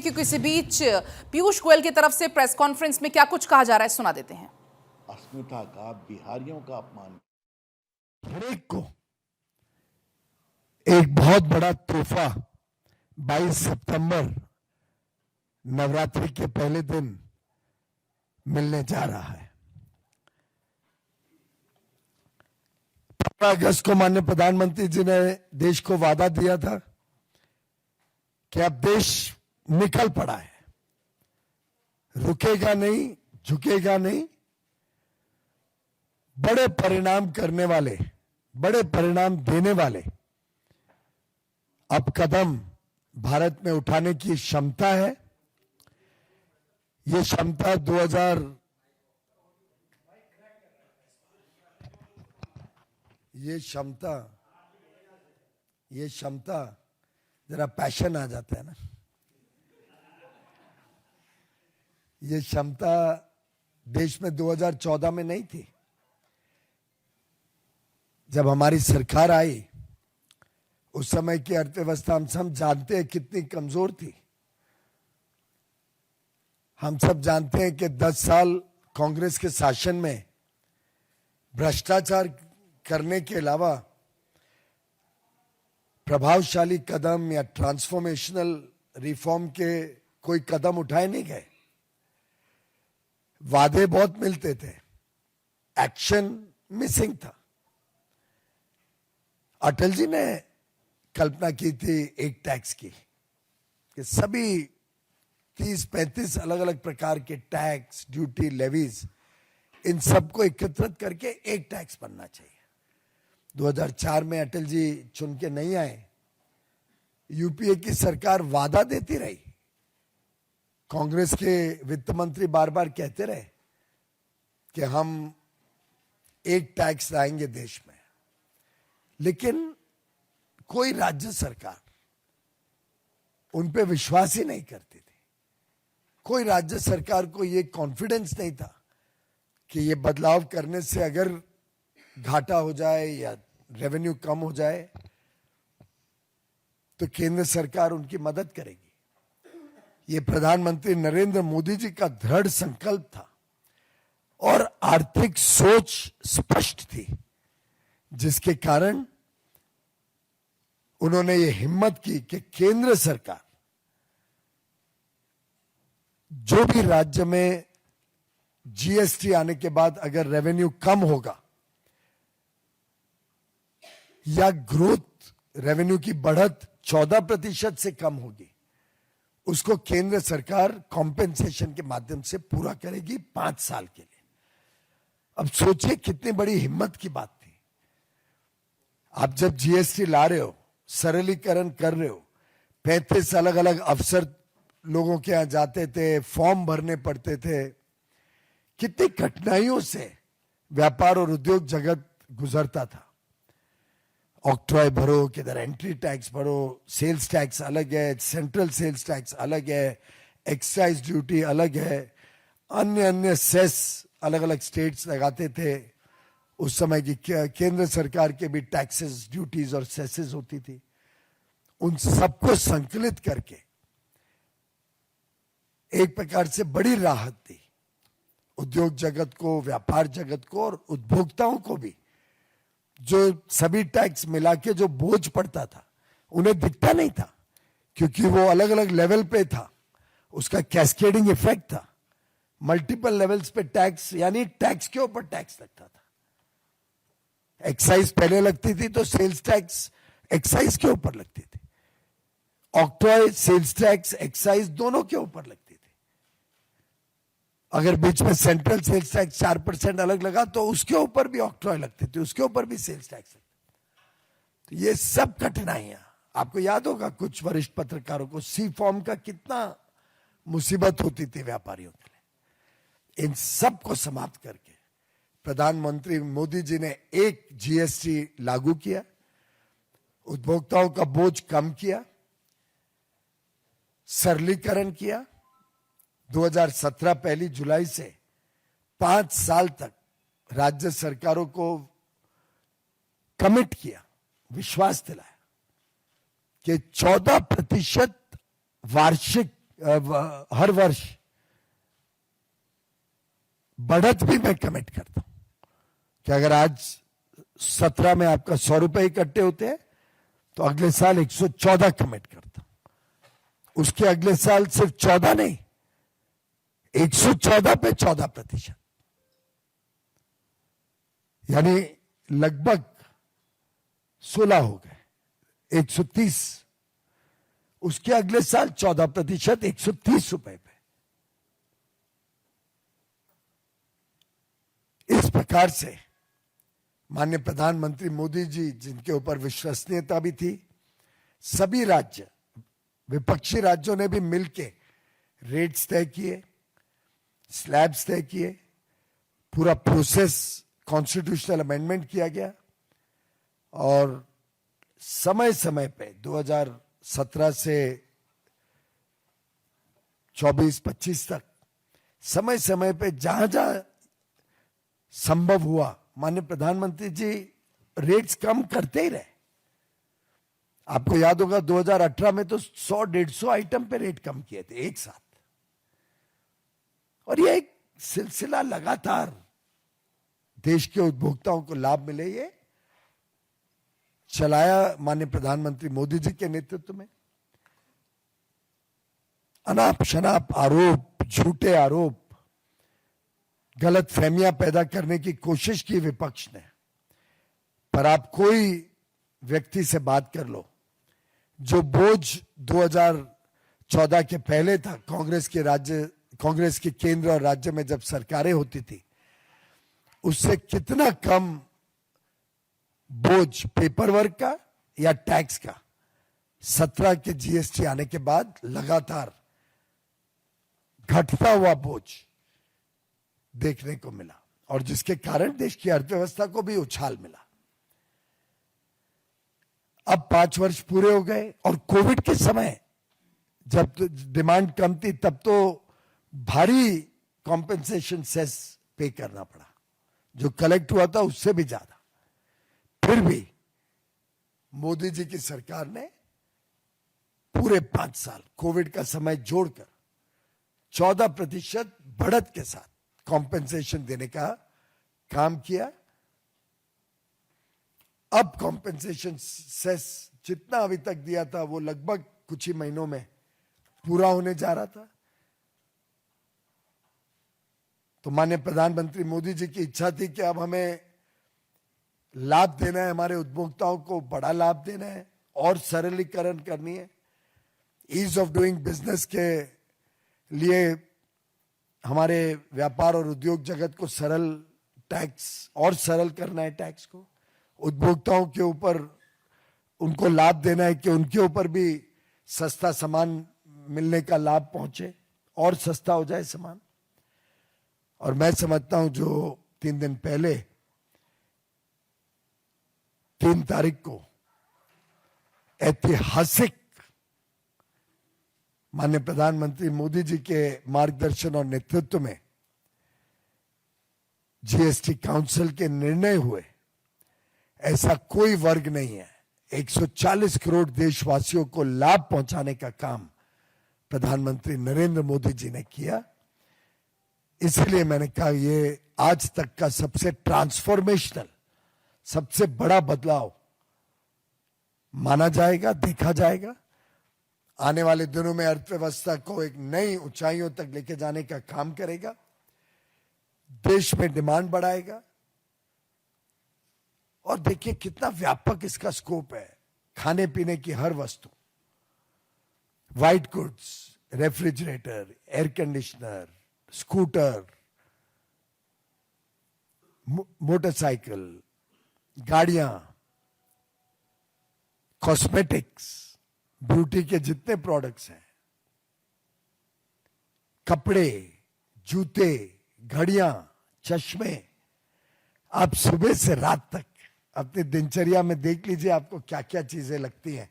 क्योंकि इसी बीच पीयूष गोयल की तरफ से प्रेस कॉन्फ्रेंस में क्या कुछ कहा जा रहा है, सुना देते हैं। अस्मिता का, बिहारियों का अपमान, हर एक को एक बहुत बड़ा तोहफा 22 सितंबर नवरात्रि के पहले दिन मिलने जा रहा है। 15 अगस्त को माननीय प्रधानमंत्री जी ने देश को वादा दिया था कि अब देश निकल पड़ा है, रुकेगा नहीं, झुकेगा नहीं। बड़े परिणाम करने वाले, बड़े परिणाम देने वाले अब कदम भारत में उठाने की क्षमता है। ये क्षमता ये क्षमता जरा पैशन आ जाता है ना, ये क्षमता देश में 2014 में नहीं थी। जब हमारी सरकार आई उस समय की अर्थव्यवस्था हम सब जानते हैं कितनी कमजोर थी। हम सब जानते हैं कि 10 साल कांग्रेस के शासन में भ्रष्टाचार करने के अलावा प्रभावशाली कदम या ट्रांसफॉर्मेशनल रिफॉर्म के कोई कदम उठाए नहीं गए। वादे बहुत मिलते थे, एक्शन मिसिंग था। अटल जी ने कल्पना की थी एक टैक्स की कि सभी 30-35 अलग अलग प्रकार के टैक्स, ड्यूटी, लेवीज, इन सबको एकत्रित करके एक टैक्स बनना चाहिए। 2004 में अटल जी चुन के नहीं आए। यूपीए की सरकार वादा देती रही। कांग्रेस के वित्त मंत्री बार बार कहते रहे कि हम एक टैक्स लाएंगे देश में, लेकिन कोई राज्य सरकार उन पे विश्वास ही नहीं करती थी। कोई राज्य सरकार को ये कॉन्फिडेंस नहीं था कि ये बदलाव करने से अगर घाटा हो जाए या रेवेन्यू कम हो जाए तो केंद्र सरकार उनकी मदद करेगी। ये प्रधानमंत्री नरेंद्र मोदी जी का दृढ़ संकल्प था और आर्थिक सोच स्पष्ट थी, जिसके कारण उन्होंने ये हिम्मत की कि केंद्र सरकार जो भी राज्य में जीएसटी आने के बाद अगर रेवेन्यू कम होगा या ग्रोथ, रेवेन्यू की बढ़त 14% से कम होगी, उसको केंद्र सरकार कॉम्पेंसेशन के माध्यम से पूरा करेगी 5 साल के लिए। अब सोचिए कितनी बड़ी हिम्मत की बात थी। आप जब जीएसटी ला रहे हो, सरलीकरण कर रहे हो, 35 अलग अलग अफसर लोगों के यहां जाते थे, फॉर्म भरने पड़ते थे, कितनी कठिनाइयों से व्यापार और उद्योग जगत गुजरता था। ऑक्ट्रॉय भरो, किधर एंट्री टैक्स भरो, सेल्स टैक्स अलग है, सेंट्रल सेल्स टैक्स अलग है, एक्साइज ड्यूटी अलग है, अन्य अन्य सेस अलग अलग स्टेट्स लगाते थे। उस समय की केंद्र सरकार के भी टैक्सेस, ड्यूटीज और सेसेस होती थी। उन सबको संकलित करके एक प्रकार से बड़ी राहत दी उद्योग जगत को, व्यापार जगत को और उपभोक्ताओं को भी। जो सभी टैक्स मिला के जो बोझ पड़ता था उन्हें दिखता नहीं था, क्योंकि वो अलग अलग लेवल पे था, उसका कैस्केडिंग इफेक्ट था। मल्टीपल लेवल्स पे टैक्स, यानी टैक्स के ऊपर टैक्स लगता था। एक्साइज पहले लगती थी तो सेल्स टैक्स एक्साइज के ऊपर लगती थी। ऑक्ट्रॉय, सेल्स टैक्स, एक्साइज दोनों के ऊपर लगती थी। अगर बीच में सेंट्रल सेल्स टैक्स 4% अलग लगा तो उसके ऊपर भी ऑक्ट्रॉय लगती थी, उसके ऊपर भी सेल्स टैक्स लगता। तो ये सब कठिनाइयां, आपको याद होगा कुछ वरिष्ठ पत्रकारों को सी फॉर्म का कितना मुसीबत होती थी व्यापारियों के लिए। इन सब को समाप्त करके प्रधानमंत्री मोदी जी ने एक जीएसटी लागू किया, उपभोक्ताओं का बोझ कम किया, सरलीकरण किया। 2017 पहली जुलाई से 5 साल तक राज्य सरकारों को कमिट किया, विश्वास दिलाया कि 14% वार्षिक हर वर्ष बढ़त भी मैं कमिट करता हूं कि अगर आज 17 में आपका 100 रुपए इकट्ठे होते हैं तो अगले साल 114 कमिट करता हूं। उसके अगले साल सिर्फ 14 नहीं, 114 पे 14%, यानी लगभग 16 हो गए, 130। उसके अगले साल 14%, 130 रुपए पे। इस प्रकार से माननीय प्रधानमंत्री मोदी जी, जिनके ऊपर विश्वसनीयता भी थी, सभी राज्य, विपक्षी राज्यों ने भी मिलकर रेट्स तय किए, स्लैब्स तय किए, पूरा प्रोसेस कॉन्स्टिट्यूशनल अमेंडमेंट किया गया और समय समय पे 2017 से 24-25 तक समय समय पे जहां जहां संभव हुआ माननीय प्रधानमंत्री जी रेट्स कम करते ही रहे। आपको याद होगा 2018 में तो 100-150 आइटम पे रेट कम किए थे एक साथ, और ये एक सिलसिला लगातार देश के उपभोक्ताओं को लाभ मिले, ये चलाया माननीय प्रधानमंत्री मोदी जी के नेतृत्व में। अनाप शनाप आरोप, झूठे आरोप, गलत फहमियां पैदा करने की कोशिश की विपक्ष ने, पर आप कोई व्यक्ति से बात कर लो, जो बोझ 2014 के पहले था, कांग्रेस के केंद्र और राज्य में जब सरकारें होती थी, उससे कितना कम बोझ पेपर वर्क का या टैक्स का 17 के जीएसटी आने के बाद लगातार घटता हुआ बोझ देखने को मिला, और जिसके कारण देश की अर्थव्यवस्था को भी उछाल मिला। अब 5 वर्ष पूरे हो गए और कोविड के समय जब तो डिमांड कम थी, तब तो भारी कॉम्पेंसेशन सेस पे करना पड़ा, जो कलेक्ट हुआ था उससे भी ज्यादा। फिर भी मोदी जी की सरकार ने पूरे 5 साल कोविड का समय जोड़कर 14% बढ़त के साथ कॉम्पेंसेशन देने का काम किया। अब कॉम्पेंसेशन सेस जितना अभी तक दिया था वो लगभग कुछ ही महीनों में पूरा होने जा रहा था। तो माननीय प्रधानमंत्री मोदी जी की इच्छा थी कि अब हमें लाभ देना है, हमारे उपभोक्ताओं को बड़ा लाभ देना है और सरलीकरण करनी है। ईज ऑफ डूइंग बिजनेस के लिए हमारे व्यापार और उद्योग जगत को सरल टैक्स और सरल करना है, टैक्स को उपभोक्ताओं के ऊपर उनको लाभ देना है कि उनके ऊपर भी सस्ता सामान मिलने का लाभ पहुंचे और सस्ता हो जाए सामान। और मैं समझता हूं जो 3 दिन पहले 3 तारीख को ऐतिहासिक माननीय प्रधानमंत्री मोदी जी के मार्गदर्शन और नेतृत्व में जीएसटी काउंसिल के निर्णय हुए, ऐसा कोई वर्ग नहीं है। 140 करोड़ देशवासियों को लाभ पहुंचाने का काम प्रधानमंत्री नरेंद्र मोदी जी ने किया। इसलिए मैंने कहा ये आज तक का सबसे ट्रांसफॉर्मेशनल, सबसे बड़ा बदलाव माना जाएगा, देखा जाएगा। आने वाले दिनों में अर्थव्यवस्था को एक नई ऊंचाइयों तक लेके जाने का काम करेगा, देश में डिमांड बढ़ाएगा। और देखिए कितना व्यापक इसका स्कोप है। खाने पीने की हर वस्तु, white goods, refrigerator, air conditioner, scooter, motorcycle, गाड़ियां, कॉस्मेटिक्स, ब्यूटी के जितने प्रोडक्ट्स हैं, कपड़े, जूते, घड़ियां, चश्मे, आप सुबह से रात तक अपनी दिनचर्या में देख लीजिए आपको क्या क्या चीजें लगती हैं